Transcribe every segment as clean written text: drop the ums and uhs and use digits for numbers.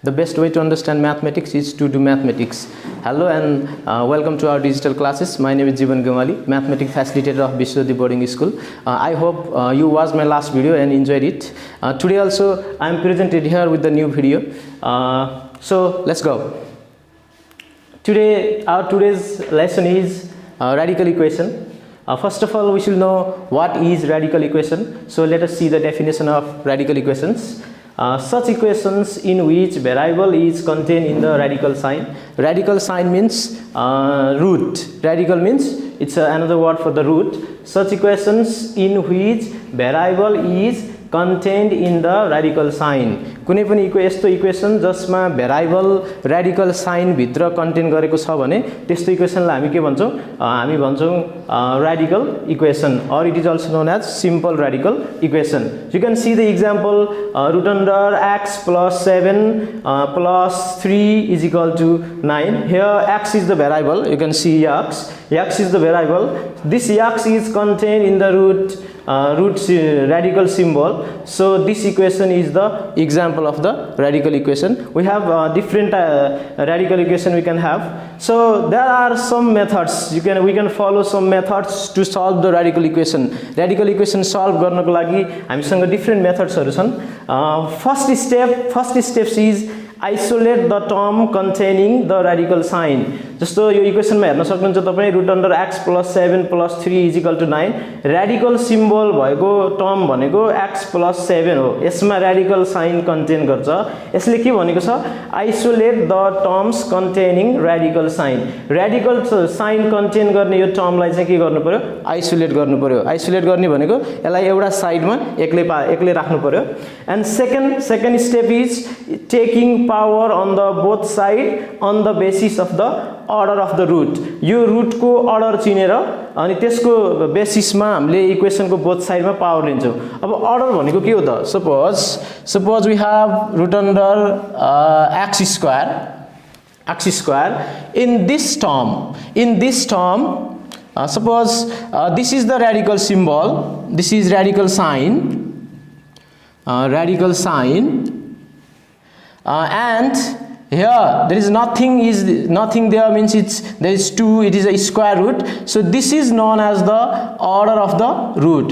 The best way to understand mathematics is to do mathematics. Hello and welcome to our digital classes. My name is Jyoti, mathematics facilitator of Vishwa boarding school. I hope you watched my last video and enjoyed it. Today also I am presented here with the new video. So let's go. Today's lesson is radical equation. First of all, we should know what is radical equation. So let us see the definition of radical equations. Such equations in which variable is contained in the radical sign. Radical sign means root. Radical means it's another word for the root. Such equations in which variable is contained in the radical sign. कुनै पनि यस्तो equation जसमा variable radical sign भित्र content गरेको छ भने त्यस्तो इक्वेसनलाई हामी के भन्छौं? हामी भन्छौं radical equation, or it is also known as simple radical equation. You can see the example, root under x plus 7 plus 3 is equal to 9. Here x is the variable. You can see x is the variable. This x is contained in the root radical symbol. So this equation is the example of the radical equation. We have different radical equation we can have. So there are some methods we can follow some methods to solve the radical equation. Radical equation solve गर्नको लागि हामीसँग different methods हरु छन्. First step is isolate the term containing the radical sign. जस्तो यो equation मा हेर्न सक्नुहुन्छ तपाई root under x plus 7 plus 3 is equal to 9. Radical symbol भएको टर्म भनेको x plus 7 हो. यसमा radical sign contain गर्छ. यसले के भनेको छ? Isolate the terms containing radical sign. Radical sign contain गर्ने यो टर्मलाई चाहिँ के गर्नु पर्यो? Isolate गर्नु पर्यो. Isolate गर्ने भनेको यसलाई एउटा साइडमा एक्लै राख्नु पर्यो. And second step is taking power on the both side on the basis of the order of the root. Yo root को order चिनेर अनि त्यसको बेसिसमा हामीले इक्वेसन को बोथ साइडमा पावर लिन्छौं. अब order भनेको के हो त? Suppose we have root under x square in this term. Suppose this is the radical symbol, this is radical sign, and here there is nothing there, means there is 2, it is a square root. So this is known as the order of the root.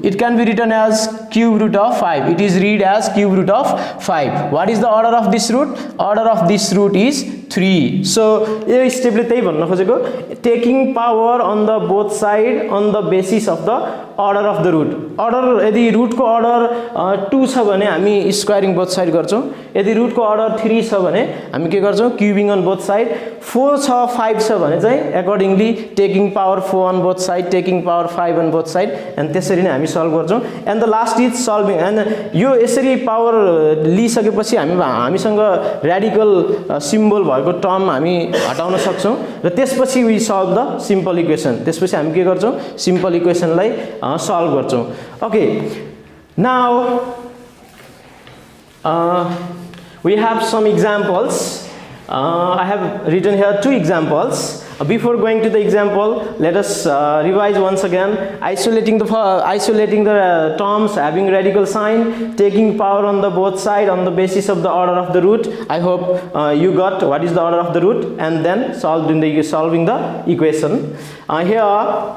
It can be written as cube root of 5. It is read as cube root of 5. What is the order of this root? Order of this root is 3. So यो स्टेपले त्यही भन्न खोजेको, taking power on the both side on the basis of the order of the root. Order यदि root को order 2 छ भने हामी squaring both side गर्छौं. यदि root को order 3 छ भने हामी के गर्छौं? Cubing on both side. 4 छ 5 छ भने चाहिँ accordingly taking power 4 on both side, taking power 5 on both side, and त्यसरी नै हामी solve गर्छौं. And the last is solving. And यो यसरी power लिइसकेपछि हामीसँग radical symbol भएको टर्म हामी हटाउन सक्छौं र त्यसपछि we solve the simple equation. त्यसपछि हामी के गर्छौं? Simple equation लाई solve गर्छौं. Okay, now we have some examples. I have written here 2 examples. Before going to the example, let us revise once again. Isolating the terms having radical sign, taking power on the both side on the basis of the order of the root. I hope you got what is the order of the root, and then solving the equation. Here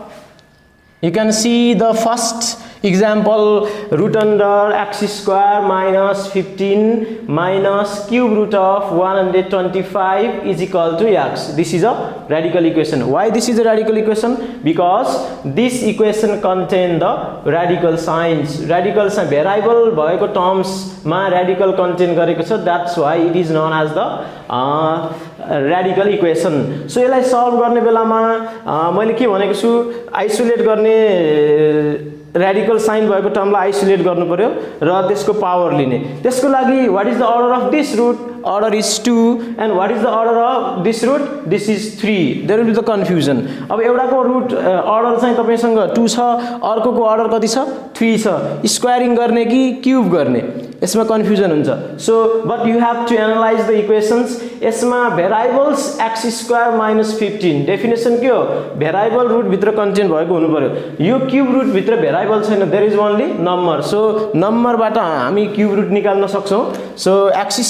you can see the first example, root under x square minus 15 minus cube root of 125 is equal to x. This is a radical equation. Why this is a radical equation? Because this equation contain the radical signs. Radical sign variable भएको terms मा radical contain गरेको छ. That's why it is known as the radical equation. So यसलाई solve गर्ने बेलामा मैले के भनेको छु? Isolate गर्ने radical sign भएको टर्मलाई isolate गर्नु पर्यो र त्यसको पावर लिने. त्यसको लागि what is the order of this root? order is 2 and what is the order of this root? This is 3. There will be the confusion. अब एउटाको root order चाहिँ तपाईसँग 2 छ, अर्कोको order कति छ? 3 छ. Squaring गर्ने कि cube गर्ने? यसमा confusion हुन्छ. So but you have to analyze the equations. यसमा variables x square minus 15. Definition के हो? Variable root भित्र content भएको हुनु पर्यो. यो cube root भित्र variable छैन. There is only number. So number बाट हामी cube root निकाल्न सक्छौं. So x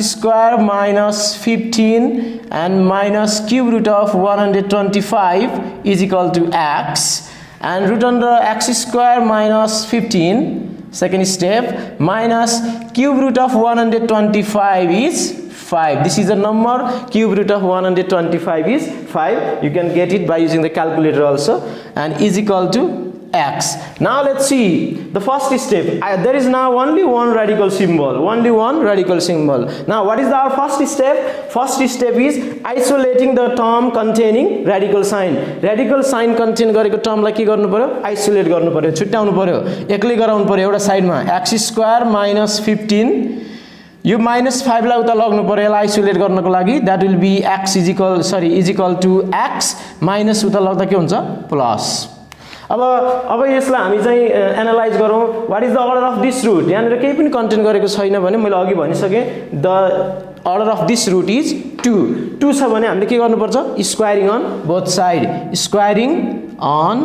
square minus 15 and minus cube root of 125 is equal to x, and root under x square minus 15, second step, minus cube root of 125 is 5. This is the number. Cube root of 125 is 5. You can get it by using the calculator also, and is equal to x. Now let's see the first step. There is now only one radical symbol. Only one radical symbol. Now what is our first step? First step is isolating the term containing radical sign. Radical sign contain गरेको term लाई के गर्नु पर्यो? Isolate गर्नु पर्यो, छुट्याउनु पर्यो, एक्लै गराउनु पर्यो एउटा साइडमा. x square minus 15. यो -5 लाई उता लग्नु पर्यो यसलाई आइसोलेट गर्नको लागि. That will be x is equal to x minus उता लग्दा के हुन्छ? प्लस. अब यसलाई हामी चाहिँ एनालाइज गरौँ. What is the order of this root? यहाँनिर केही पनि कन्टेन्ट गरेको छैन भने मैले अघि भनिसके the order of this root is 2. 2 छ भने हामीले के गर्नुपर्छ? Squaring on both side. Squaring on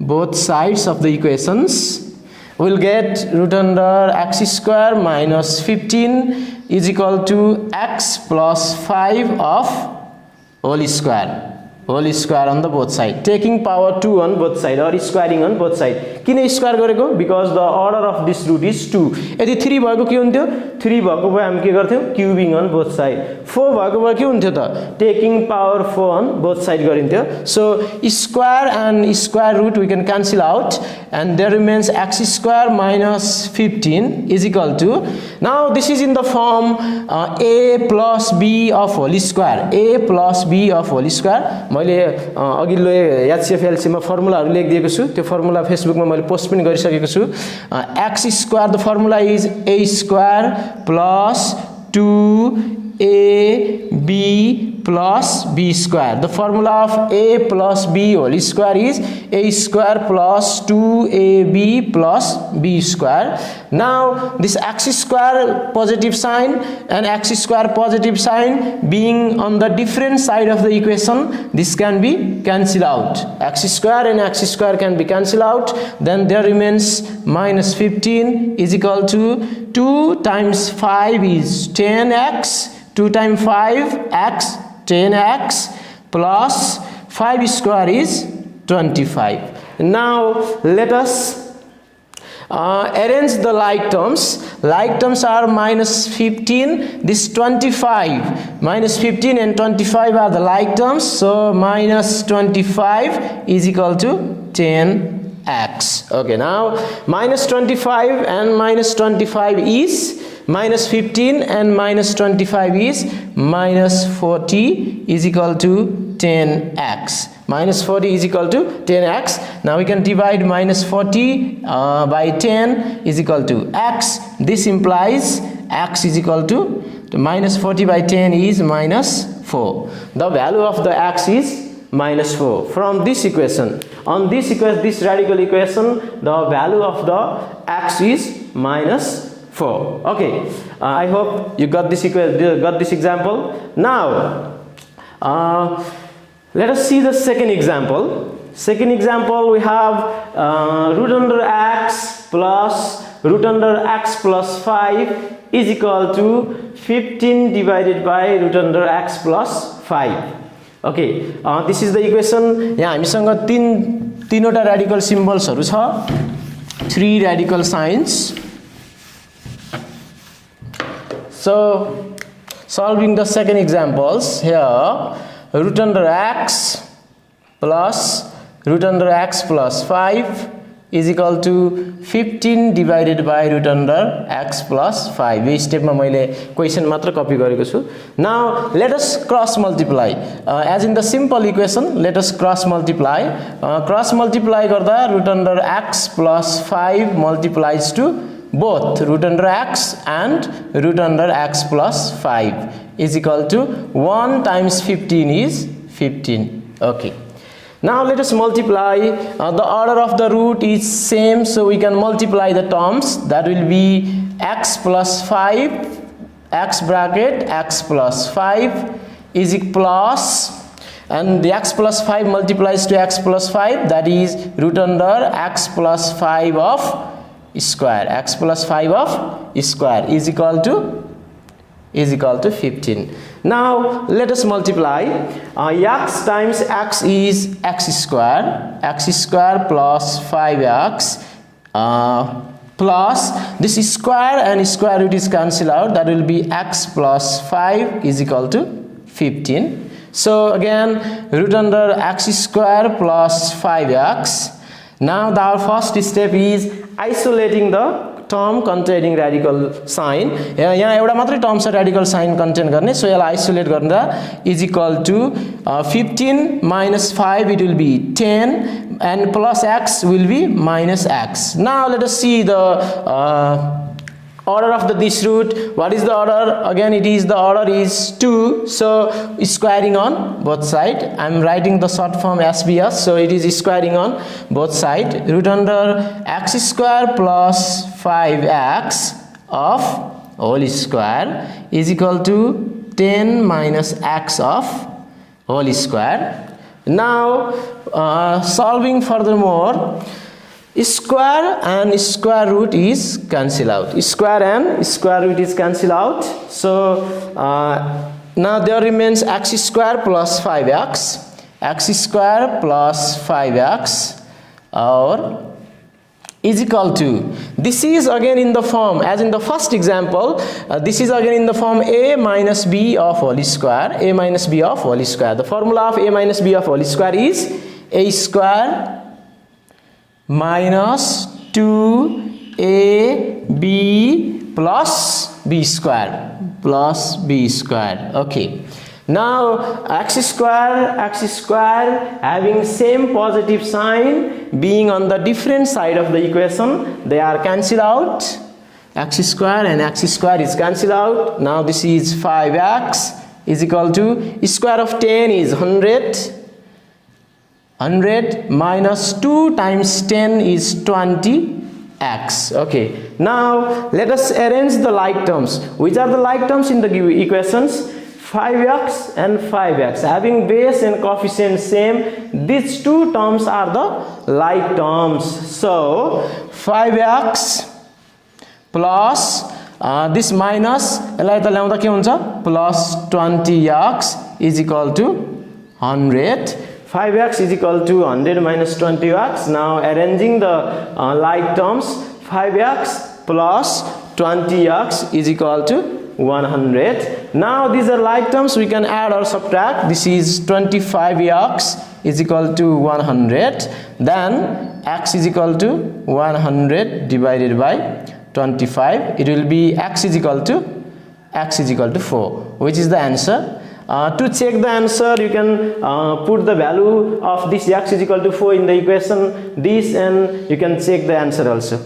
both sides of the equations. We'll get root under x square minus 15 is equal to x plus 5 of whole square on the both side, taking power 2 on both side or squaring on both side. किन square गरेको? Because the order of this root is 2. यदि 3 भएको के हुन्थ्यो? 3 भएको भए हामी के गर्थ्यौं? क्यूबिङ on both side. 4 भएको भए के हुन्थ्यो त? Taking power 4 on both side गरिन्थ्यो. So square and square root we can cancel out, and there remains x square minus 15 is equal to, now this is in the form a plus b of whole square. A plus b of whole square. मैले अघिल्लो HCF मा फर्मुलाहरु लेखिदिएको छु. त्यो formula फेसबुकमा मैले post पनि गरिसकेको छु. x square, the formula is a square plus 2ab plus b square. The formula of a plus b whole square is a square plus 2ab plus b square. Now this x square positive sign and x square positive sign being on the different side of the equation, this can be cancelled out. X square and x square can be cancelled out. Then there remains minus 15 is equal to 2 times 5 is 10x. 2 times 5x 10x plus 5 square is 25. Now let us arrange the like terms. Like terms are minus 15, this 25. Minus 15 and 25 are the like terms. So minus 25 is equal to 10x. Okay, now minus 25 and minus 25 is minus 15 and minus 25 is minus 40 is equal to 10x. Minus 40 is equal to 10x. Now we can divide minus 40 by 10 is equal to x. This implies x is equal to minus 40 by 10 is minus 4. The value of the x is minus 4. From this equation, on this equation, this radical equation, the value of the x is minus 4. Okay, I hope you got this example. Now let us see the second example. Second example, we have root under x plus root under x plus 5 is equal to 15 divided by root under x plus 5. Okay, this is the equation. यहाँ हामीसँग तीनवटा radical symbols हरु छ, 3 radical signs. So solving the second examples here, root under x plus root under x plus 5 is equal to 15 divided by root under x plus 5. यो स्टेपमा मैले question मात्र कपी गरेको छु. Now let us cross multiply. As in the simple equation, let us cross multiply. Cross multiply गर्दा root under x plus 5 multiplies to both root under x and root under x plus 5 is equal to 1 times 15 is 15. Okay. Now let us multiply. The order of the root is same, so we can multiply the terms. That will be x plus 5, x bracket x plus 5 is plus, and the x plus 5 multiplies to x plus 5, that is root under x plus 5 of square. X plus 5 of square is equal to 15. Now let us multiply. X times x is x square plus 5x plus this square and square root is cancelled out, that will be x plus 5 is equal to 15. So again root under x square plus 5x. Now our first step is isolating the term containing radical sign. यहाँ एउटा मात्रै term छ radical sign contain गर्ने, so यसलाई isolate गर्दा is equal to 15 minus 5, it will be 10, and plus x will be minus x. Now let us see the order of this root. What is the order? Again the order is 2, so squaring on both sides. I am writing the short form SBS, so it is squaring on both sides. Root under x square plus 5x of whole square is equal to 10 minus x of whole square. Now solving furthermore, square and square root is cancel out. Square and square root is cancel out. So now there remains x square plus 5x. X square plus 5x or is equal to, this is again in the form as in the first example, this is again in the form a minus b of whole square. A minus b of whole square. The formula of a minus b of whole square is a square minus 2ab plus b square. Okay. Now x square having same positive sign being on the different side of the equation, they are cancelled out. X square and x square is cancelled out. Now this is 5x is equal to square of 10 is 100 minus 2 times 10 is 20x. Okay. Now let us arrange the like terms. Which are the like terms in the equations? 5x and 5x having base and coefficient same. These two terms are the like terms. So 5x plus this minus यसलाई त ल्याउँदा के हुन्छ plus 20x is equal to 100. 5x is equal to 100 minus 20x. Now arranging the like terms, 5x plus 20x is equal to 100. Now these are like terms, we can add or subtract. This is 25x is equal to 100. Then x is equal to 100 divided by 25. It will be x is equal to 4, which is the answer. To check the answer, you can put the value of this x is equal to 4 in the equation this, and you can check the answer also.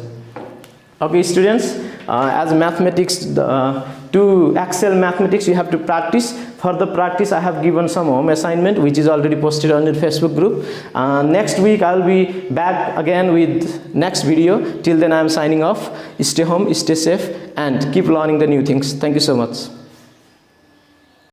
Okay students, as mathematics, to excel mathematics you have to practice. For the practice I have given some home assignment which is already posted on the Facebook group. Next week I will be back again with next video. Till then I am signing off. Stay home, stay safe, and keep learning the new things. Thank you so much.